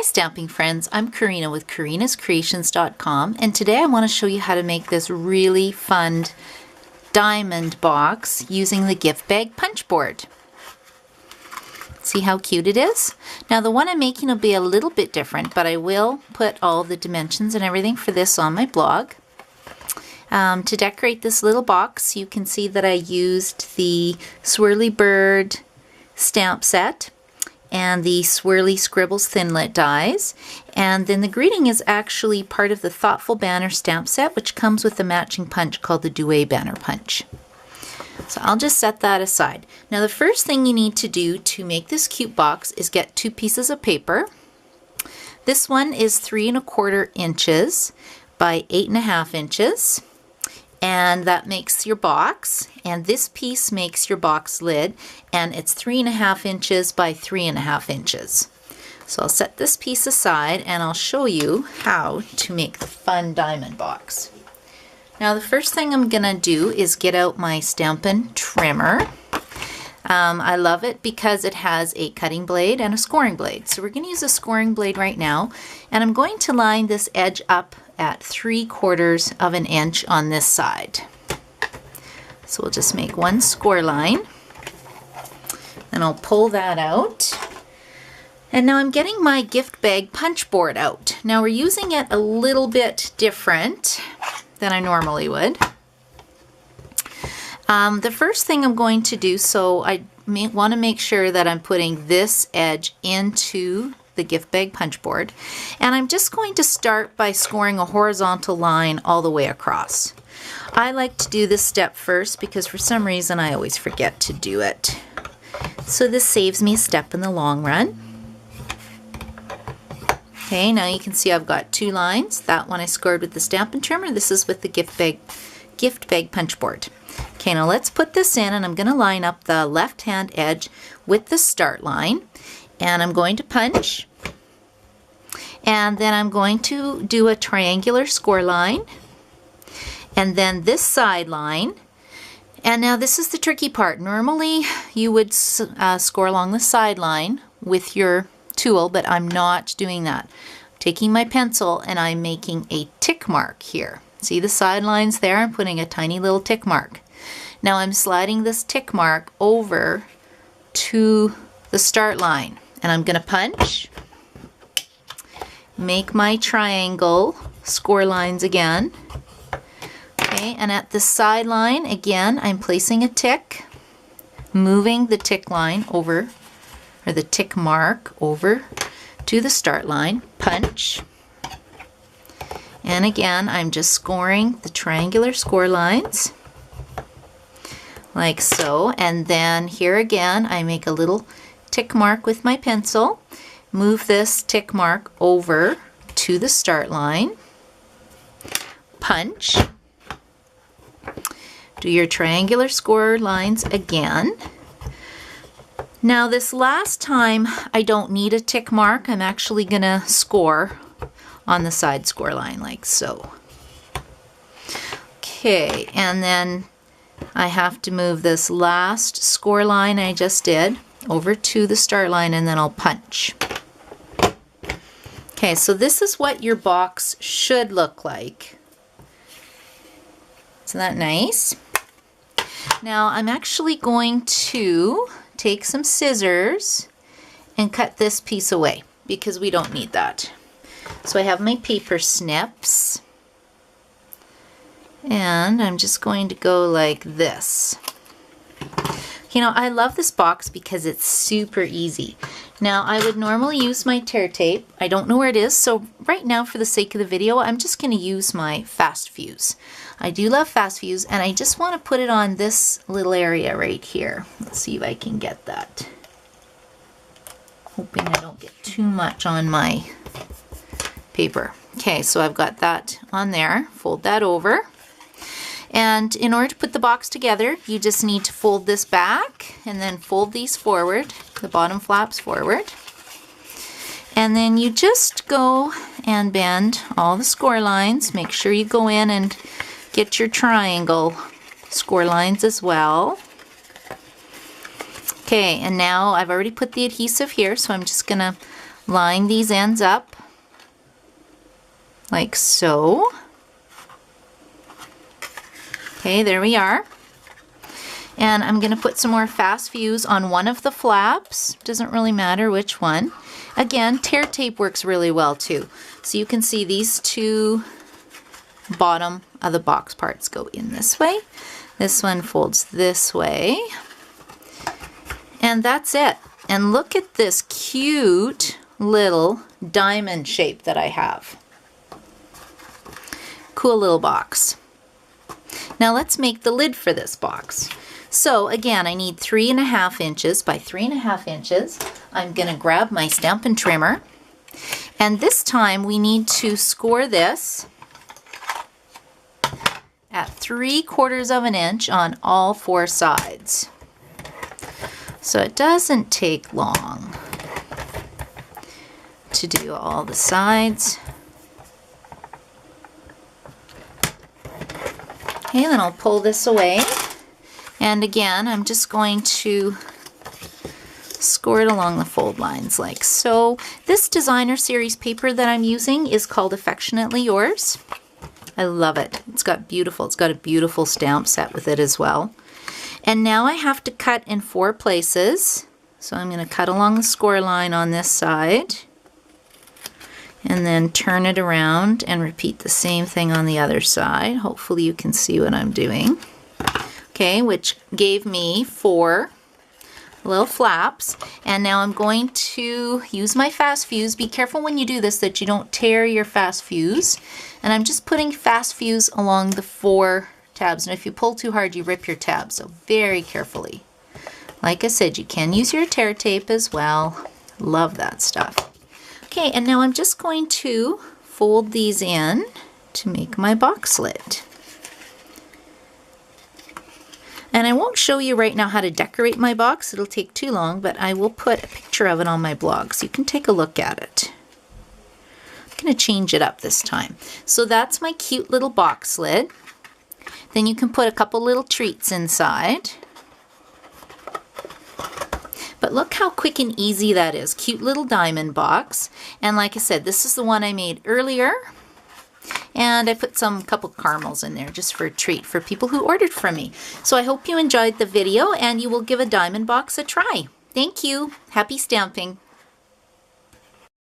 Hi Stamping friends, I'm Karina with karinascreations.com, and today I want to show you how to make this really fun diamond box using the gift bag punch board. See how cute it is? Now the one I'm making will be a little bit different, but I will put all the dimensions and everything for this on my blog. To decorate this little box, you can see that I used the Swirly Bird stamp set and the Swirly Scribbles Thinlit dies, and then the greeting is actually part of the Thoughtful Banner stamp set, which comes with the matching punch called the Douay Banner Punch. So I'll just set that aside. Now the first thing you need to do to make this cute box is get 2 pieces of paper. This one is 3 1/4 inches by 8 1/2 inches. And that makes your box, and this piece makes your box lid, and it's 3 1/2 inches by 3 1/2 inches. So I'll set this piece aside and I'll show you how to make the fun diamond box. Now the first thing I'm gonna do is get out my Stampin' trimmer. I love it because it has a cutting blade and a scoring blade. So we're gonna use a scoring blade right now, and I'm going to line this edge up at 3/4 of an inch on this side. So we'll just make one score line, and I'll pull that out. And now I'm getting my gift bag punch board out. Now we're using it a little bit different than I normally would. The first thing I'm going to do, so I want to make sure that I'm putting this edge into the gift bag punch board, and I'm just going to start by scoring a horizontal line all the way across. I like to do this step first because for some reason I always forget to do it. So this saves me a step in the long run. Okay, now you can see I've got 2 lines. That one I scored with the Stampin' trimmer. This is with the gift bag punch board. Okay, now let's put this in, and I'm going to line up the left hand edge with the start line, and I'm going to punch, and then I'm going to do a triangular score line, and then this side line. And now this is the tricky part. Normally you would score along the side line with your tool, but I'm not doing that. I'm taking my pencil and I'm making a tick mark here. See the side lines there? I'm putting a tiny little tick mark. Now I'm sliding this tick mark over to the start line, and I'm going to punch, make my triangle score lines again. Okay, and at the side line again I'm placing a tick, moving the tick line over, or the tick mark over to the start line, punch, and again I'm just scoring the triangular score lines like so, and then here again I make a little tick mark with my pencil, move this tick mark over to the start line, punch, do your triangular score lines again. Now this last time I don't need a tick mark. I'm actually gonna score on the side score line like so. Okay, and then I have to move this last score line I just did over to the start line, and then I'll punch. Okay, so this is what your box should look like. Isn't that nice? Now I'm actually going to take some scissors and cut this piece away because we don't need that. So I have my paper snips, and I'm just going to go like this. You know, I love this box because it's super easy. Now I would normally use my tear tape. I don't know where it is, so right now for the sake of the video I'm just going to use my fast fuse. I do love fast fuse, and I just want to put it on this little area right here. Let's see if I can get that. Hoping I don't get too much on my paper. Okay, so I've got that on there. Fold that over. And in order to put the box together, you just need to fold this back and then fold these forward, the bottom flaps forward. And then you just go and bend all the score lines. Make sure you go in and get your triangle score lines as well. Okay, and now I've already put the adhesive here, so I'm just gonna line these ends up like so. Okay, there we are. And I'm going to put some more fast fuse on one of the flaps. Doesn't really matter which one. Again, tear tape works really well too. So you can see these two bottom of the box parts go in this way. This one folds this way. And that's it. And look at this cute little diamond shape that I have. Cool little box. Now let's make the lid for this box. So again, I need 3.5 inches by 3.5 inches. I'm going to grab my Stampin' Trimmer. And this time we need to score this at 3/4 of an inch on all 4 sides. So it doesn't take long to do all the sides. Okay, then I'll pull this away. And again, I'm just going to score it along the fold lines like so. This designer series paper that I'm using is called Affectionately Yours. I love it. It's got a beautiful stamp set with it as well. And now I have to cut in 4 places. So I'm going to cut along the score line on this side. And then turn it around and repeat the same thing on the other side. Hopefully you can see what I'm doing. Okay, which gave me 4 little flaps. And now I'm going to use my fast fuse. Be careful when you do this that you don't tear your fast fuse. And I'm just putting fast fuse along the 4 tabs. And if you pull too hard, you rip your tab. So very carefully. Like I said, you can use your tear tape as well. Love that stuff. Okay, and now I'm just going to fold these in to make my box lid. And I won't show you right now how to decorate my box. It'll take too long, but I will put a picture of it on my blog so you can take a look at it. I'm going to change it up this time. So that's my cute little box lid. Then you can put a couple little treats inside. But look how quick and easy that is. Cute little diamond box. And like I said, this is the one I made earlier. And I put some couple caramels in there just for a treat for people who ordered from me. So I hope you enjoyed the video and you will give a diamond box a try. Thank you. Happy stamping.